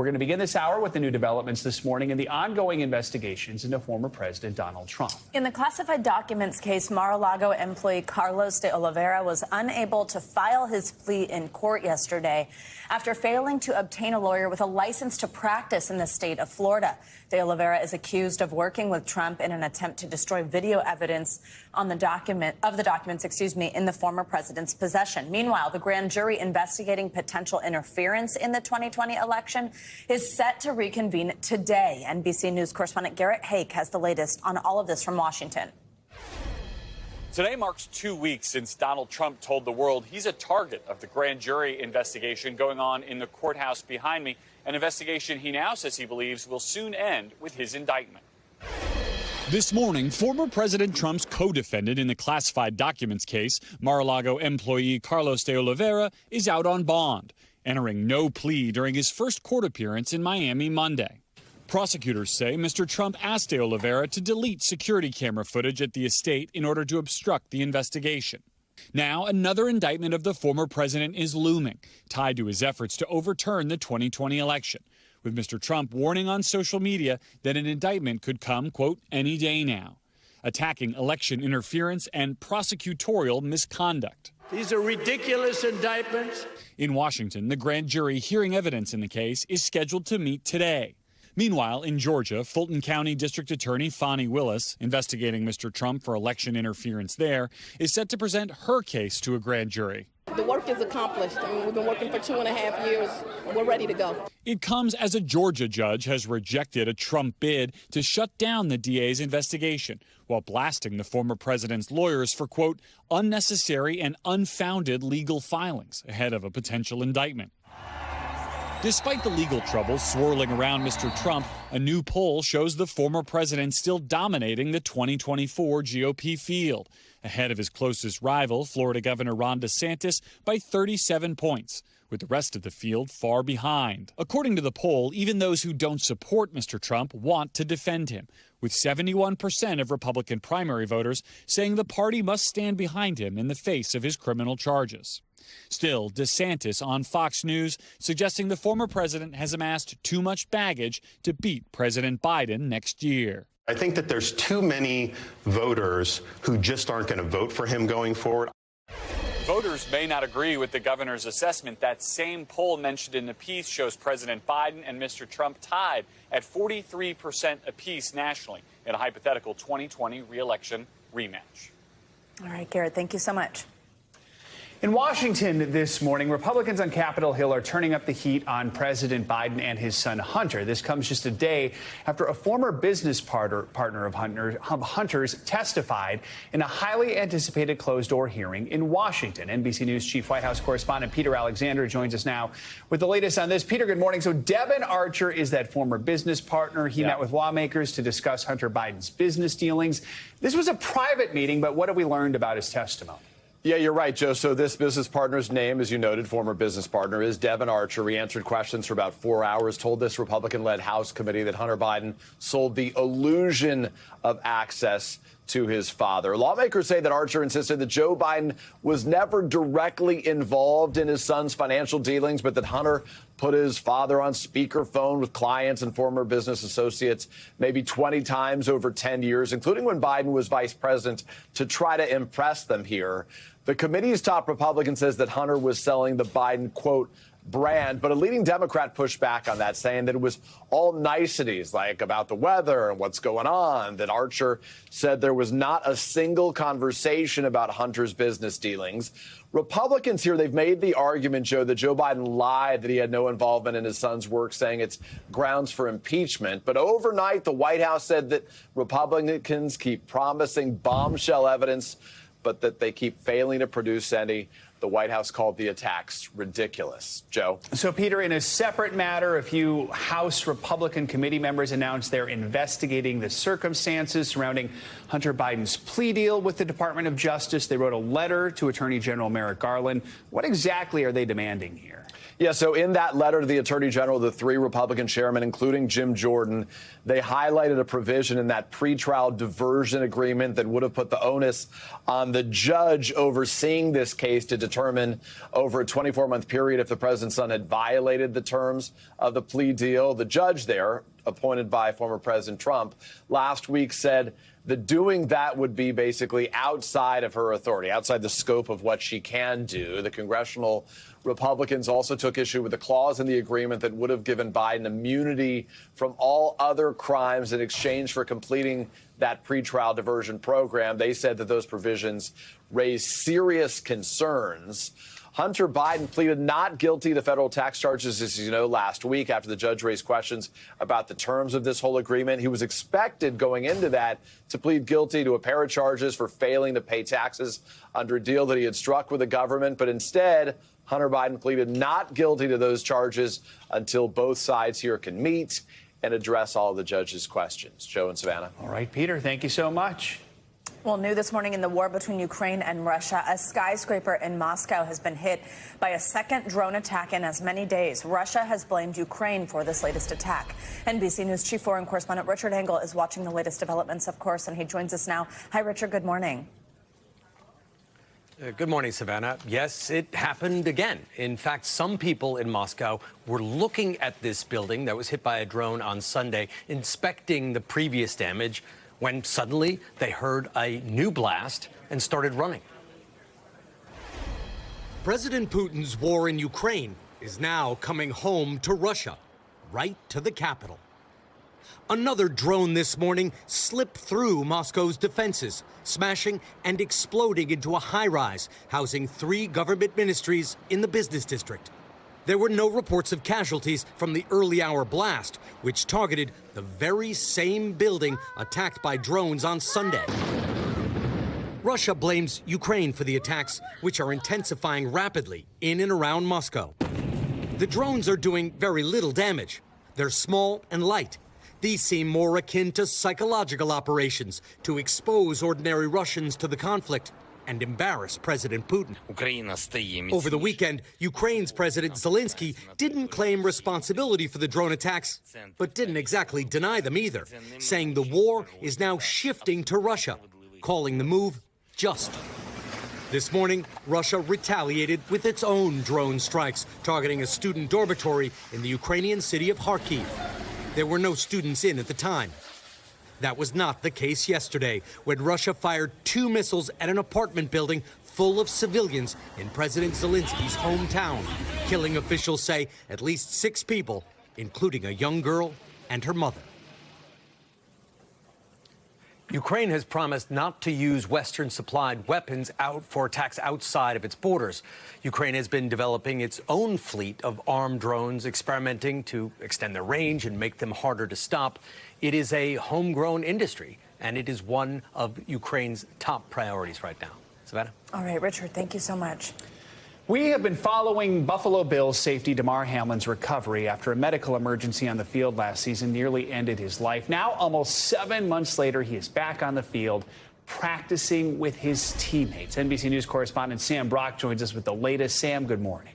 We're going to begin this hour with the new developments this morning and the ongoing investigations into former President Donald Trump. In the classified documents case, Mar-a-Lago employee Carlos De Oliveira was unable to file his plea in court yesterday after failing to obtain a lawyer with a license to practice in the state of Florida. De Oliveira is accused of working with Trump in an attempt to destroy video evidence on the documents, in the former president's possession. Meanwhile, the grand jury investigating potential interference in the 2020 election is set to reconvene today. NBC News correspondent Garrett Hake has the latest on all of this from Washington. Today marks 2 weeks since Donald Trump told the world he's a target of the grand jury investigation going on in the courthouse behind me, an investigation he now says he believes will soon end with his indictment. This morning, former President Trump's co-defendant in the classified documents case, Mar-a-Lago employee Carlos De Oliveira, is out on bond, entering no plea during his first court appearance in Miami Monday. Prosecutors say Mr. Trump asked De Oliveira to delete security camera footage at the estate in order to obstruct the investigation. Now, another indictment of the former president is looming, tied to his efforts to overturn the 2020 election, with Mr. Trump warning on social media that an indictment could come, quote, any day now, attacking election interference and prosecutorial misconduct. These are ridiculous indictments. In Washington, the grand jury hearing evidence in the case is scheduled to meet today. Meanwhile, in Georgia, Fulton County District Attorney Fani Willis, investigating Mr. Trump for election interference there, is set to present her case to a grand jury. The work is accomplished. I mean, we've been working for 2.5 years. We're ready to go. It comes as a Georgia judge has rejected a Trump bid to shut down the DA's investigation, while blasting the former president's lawyers for, quote, unnecessary and unfounded legal filings ahead of a potential indictment. Despite the legal troubles swirling around Mr. Trump, a new poll shows the former president still dominating the 2024 GOP field, ahead of his closest rival, Florida Governor Ron DeSantis, by 37 points, with the rest of the field far behind. According to the poll, even those who don't support Mr. Trump want to defend him, with 71% of Republican primary voters saying the party must stand behind him in the face of his criminal charges. Still, DeSantis on Fox News suggesting the former president has amassed too much baggage to beat President Biden next year. I think that there's too many voters who just aren't going to vote for him going forward. Voters may not agree with the governor's assessment. That same poll mentioned in the piece shows President Biden and Mr. Trump tied at 43% apiece nationally in a hypothetical 2020 re-election rematch. All right, Garrett, thank you so much. In Washington this morning, Republicans on Capitol Hill are turning up the heat on President Biden and his son Hunter. This comes just a day after a former business partner of Hunter's testified in a highly anticipated closed-door hearing in Washington. NBC News Chief White House correspondent Peter Alexander joins us now with the latest on this. Peter, good morning. So Devon Archer is that former business partner. He met with lawmakers to discuss Hunter Biden's business dealings. This was a private meeting, but what have we learned about his testimony? Yeah, you're right, Joe. So this business partner's name, as you noted, former business partner, is Devon Archer. He answered questions for about 4 hours, told this Republican-led House committee that Hunter Biden sold the illusion of access to his father. Lawmakers say that Archer insisted that Joe Biden was never directly involved in his son's financial dealings, but that Hunter put his father on speakerphone with clients and former business associates maybe 20 times over 10 years, including when Biden was vice president, to try to impress them here. The committee's top Republican says that Hunter was selling the Biden, quote, brand, but a leading Democrat pushed back on that, saying that it was all niceties, like about the weather and what's going on, that Archer said there was not a single conversation about Hunter's business dealings. Republicans here, they've made the argument, Joe, that Joe Biden lied, that he had no involvement in his son's work, saying it's grounds for impeachment. But overnight, the White House said that Republicans keep promising bombshell evidence, but that they keep failing to produce any. The White House called the attacks ridiculous. Joe? So, Peter, in a separate matter, a few House Republican committee members announced they're investigating the circumstances surrounding Hunter Biden's plea deal with the Department of Justice. They wrote a letter to Attorney General Merrick Garland. What exactly are they demanding here? Yeah, so in that letter to the Attorney General, the three Republican chairmen, including Jim Jordan, they highlighted a provision in that pretrial diversion agreement that would have put the onus on the judge overseeing this case to determine over a 24-month period if the president's son had violated the terms of the plea deal. The judge there, appointed by former President Trump, last week said that doing that would be basically outside of her authority, outside the scope of what she can do. The congressional Republicans also took issue with a clause in the agreement that would have given Biden immunity from all other crimes in exchange for completing that pretrial diversion program. They said that those provisions raise serious concerns. Hunter Biden pleaded not guilty to federal tax charges, as you know, last week after the judge raised questions about the terms of this whole agreement. He was expected going into that to plead guilty to a pair of charges for failing to pay taxes under a deal that he had struck with the government. But instead, Hunter Biden pleaded not guilty to those charges until both sides here can meet and address all of the judge's questions. Joe and Savannah. All right, Peter, thank you so much. Well, new this morning in the war between Ukraine and Russia, a skyscraper in Moscow has been hit by a second drone attack in as many days. Russia has blamed Ukraine for this latest attack. NBC News chief foreign correspondent Richard Engel is watching the latest developments, of course, and he joins us now. Hi, Richard. Good morning. Good morning, Savannah. Yes, it happened again. In fact, some people in Moscow were looking at this building that was hit by a drone on Sunday, inspecting the previous damage, when suddenly they heard a new blast and started running. President Putin's war in Ukraine is now coming home to Russia, right to the capital. Another drone this morning slipped through Moscow's defenses, smashing and exploding into a high-rise housing 3 government ministries in the business district. There were no reports of casualties from the early-hour blast, which targeted the very same building attacked by drones on Sunday. Russia blames Ukraine for the attacks, which are intensifying rapidly in and around Moscow. The drones are doing very little damage. They're small and light. These seem more akin to psychological operations to expose ordinary Russians to the conflict and embarrass President Putin. Over the weekend, Ukraine's President Zelensky didn't claim responsibility for the drone attacks, but didn't exactly deny them either, saying the war is now shifting to Russia, calling the move just. This morning, Russia retaliated with its own drone strikes, targeting a student dormitory in the Ukrainian city of Kharkiv. There were no students in at the time. That was not the case yesterday, when Russia fired 2 missiles at an apartment building full of civilians in President Zelensky's hometown, killing, officials say, at least 6 people, including a young girl and her mother. Ukraine has promised not to use Western-supplied weapons for attacks outside of its borders. Ukraine has been developing its own fleet of armed drones, experimenting to extend their range and make them harder to stop. It is a homegrown industry, and it is one of Ukraine's top priorities right now. Savannah? All right, Richard, thank you so much. We have been following Buffalo Bills safety Demar Hamlin's recovery after a medical emergency on the field last season nearly ended his life. Now, almost 7 months later, he is back on the field practicing with his teammates. NBC News correspondent Sam Brock joins us with the latest. Sam, good morning.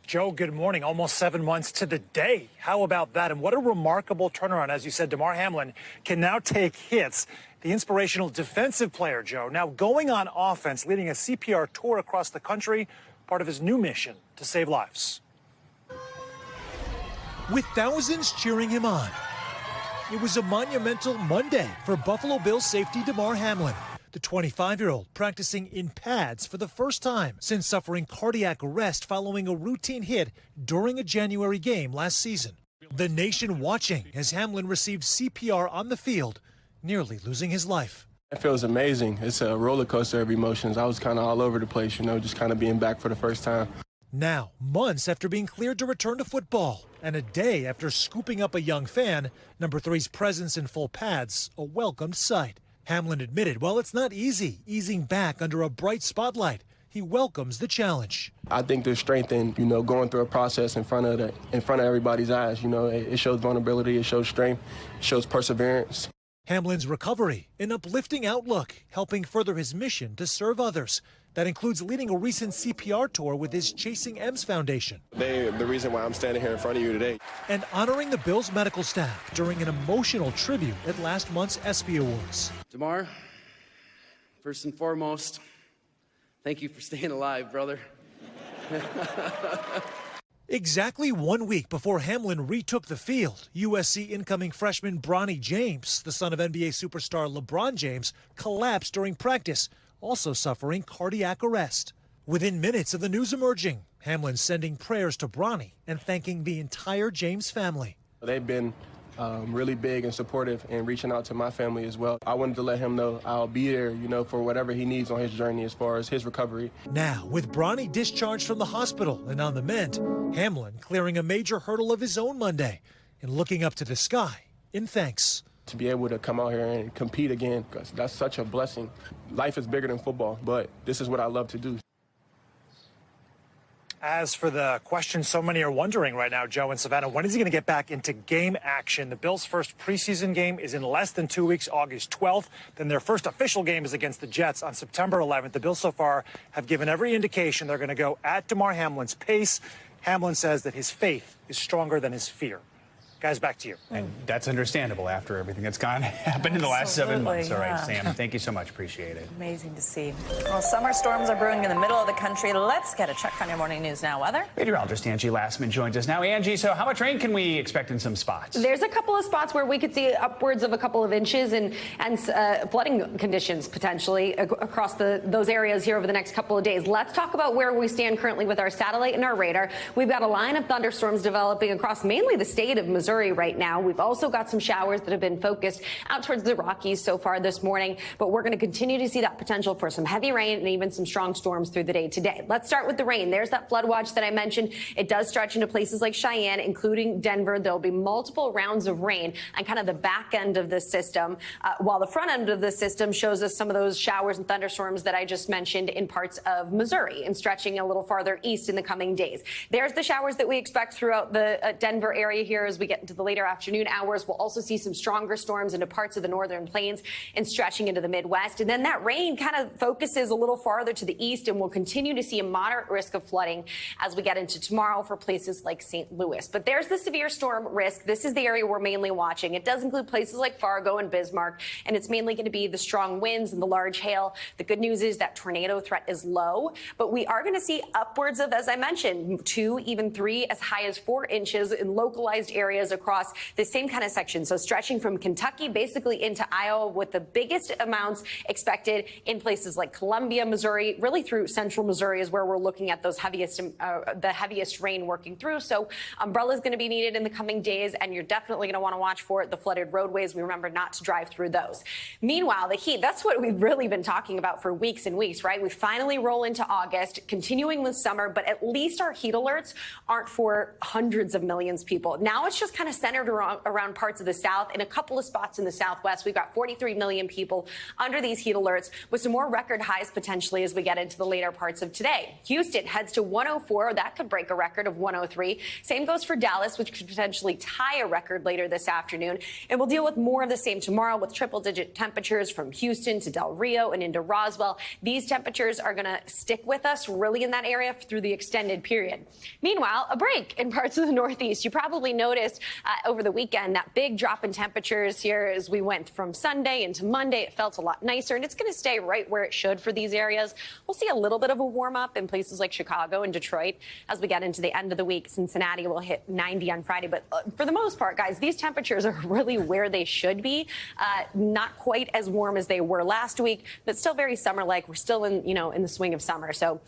Joe, good morning. Almost 7 months to the day. How about that? And what a remarkable turnaround. As you said, Demar Hamlin can now take hits. The inspirational defensive player, Joe, now going on offense, leading a CPR tour across the country, part of his new mission to save lives. With thousands cheering him on, it was a monumental Monday for Buffalo Bills safety Demar Hamlin. The 25-year-old practicing in pads for the first time since suffering cardiac arrest following a routine hit during a January game last season. The nation watching as Hamlin received CPR on the field, nearly losing his life. It feels amazing. It's a roller coaster of emotions. I was kind of all over the place, just kind of being back for the first time. Now, months after being cleared to return to football, and a day after scooping up a young fan, number 3's presence in full pads, a welcomed sight. Hamlin admitted, well, it's not easy easing back under a bright spotlight. He welcomes the challenge. I think there's strength in, going through a process in front of everybody's eyes. It shows vulnerability, it shows strength, it shows perseverance. Hamlin's recovery, an uplifting outlook, helping further his mission to serve others, That includes leading a recent CPR tour with his Chasing M's Foundation. They're the reason why I'm standing here in front of you today. And honoring the Bills medical staff during an emotional tribute at last month's ESPY Awards. Demar, first and foremost, thank you for staying alive, brother. Exactly 1 week before Hamlin retook the field, USC incoming freshman Bronny James, the son of NBA superstar LeBron James, collapsed during practice, also suffering cardiac arrest. Within minutes of the news emerging, Hamlin sending prayers to Bronny and thanking the entire James family. They've been really big and supportive and reaching out to my family as well. I wanted to let him know I'll be there, for whatever he needs on his journey as far as his recovery. Now, with Bronny discharged from the hospital and on the mend, Hamlin clearing a major hurdle of his own Monday and looking up to the sky in thanks. To be able to come out here and compete again, because that's such a blessing. Life is bigger than football, but this is what I love to do. As for the question so many are wondering right now, Joe and Savannah, when is he going to get back into game action? The Bills' first preseason game is in less than 2 weeks, August 12th. Then their first official game is against the Jets on September 11th. The Bills so far have given every indication they're going to go at Demar Hamlin's pace. Hamlin says that his faith is stronger than his fear. Guys, back to you. And that's understandable after everything that's happened in the last 7 months. All right, Yeah. Sam, thank you so much. Appreciate it. Amazing to see. Well, summer storms are brewing in the middle of the country. Let's get a check on your morning news now. Weather? Meteorologist Angie Lassman joins us now. Angie, so how much rain can we expect in some spots? There's a couple of spots where we could see upwards of a couple of inches and flooding conditions potentially across those areas here over the next couple of days. Let's talk about where we stand currently with our satellite and our radar. We've got a line of thunderstorms developing across mainly the state of Missouri right now. We've also got some showers that have been focused out towards the Rockies so far this morning, but we're going to continue to see that potential for some heavy rain and even some strong storms through the day today. Let's start with the rain. There's that flood watch that I mentioned. It does stretch into places like Cheyenne, including Denver. There'll be multiple rounds of rain on kind of the back end of the system, while the front end of the system shows us some of those showers and thunderstorms that I just mentioned in parts of Missouri and stretching a little farther east in the coming days. There's the showers that we expect throughout the Denver area here as we get into the later afternoon hours. We'll also see some stronger storms into parts of the northern plains and stretching into the Midwest. And then that rain kind of focuses a little farther to the east, and we'll continue to see a moderate risk of flooding as we get into tomorrow for places like St. Louis. But there's the severe storm risk. This is the area we're mainly watching. It does include places like Fargo and Bismarck, and it's mainly going to be the strong winds and the large hail. The good news is that tornado threat is low, but we are going to see upwards of, as I mentioned, 2, even 3, as high as 4 inches in localized areas across the same kind of section. So stretching from Kentucky basically into Iowa, with the biggest amounts expected in places like Columbia, Missouri, really through central Missouri is where we're looking at those the heaviest rain working through. So umbrellas going to be needed in the coming days, and you're definitely going to want to watch for it. The flooded roadways, we remember not to drive through those. Meanwhile, the heat, that's what we've really been talking about for weeks and weeks, right? We finally roll into August, continuing with summer, but at least our heat alerts aren't for hundreds of millions of people. Now it's just kind of centered around parts of the South. In a couple of spots in the Southwest, we've got 43 million people under these heat alerts, with some more record highs potentially as we get into the later parts of today. Houston heads to 104. That could break a record of 103. Same goes for Dallas, which could potentially tie a record later this afternoon. And we'll deal with more of the same tomorrow with triple-digit temperatures from Houston to Del Rio and into Roswell. These temperatures are going to stick with us really in that area through the extended period. Meanwhile, a break in parts of the Northeast. You probably noticed over the weekend that big drop in temperatures here as we went from Sunday into Monday. It felt a lot nicer, and it's going to stay right where it should for these areas. We'll see a little bit of a warm up in places like Chicago and Detroit as we get into the end of the week. Cincinnati will hit 90 on Friday, but for the most part, guys, these temperatures are really where they should be. Not quite as warm as they were last week, but still very summer-like. We're still in the swing of summer. So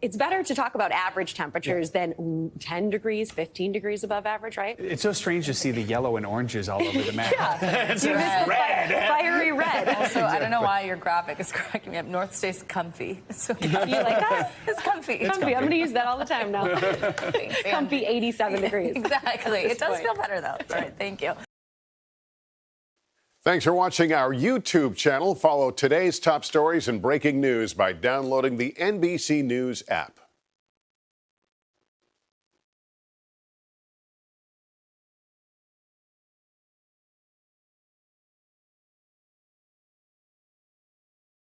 it's better to talk about average temperatures than 10 degrees, 15 degrees above average, right? It's so strange to see the yellow and oranges all over the map. It's you missed the fiery red. Also, I don't know why your graphic is cracking me up. North State's comfy. So You like that? It's comfy. Comfy. I'm going to use that all the time now. Comfy 87 degrees. Exactly. It does feel better, though. All right. Thank you. Thanks for watching our YouTube channel. Follow today's top stories and breaking news by downloading the NBC News app.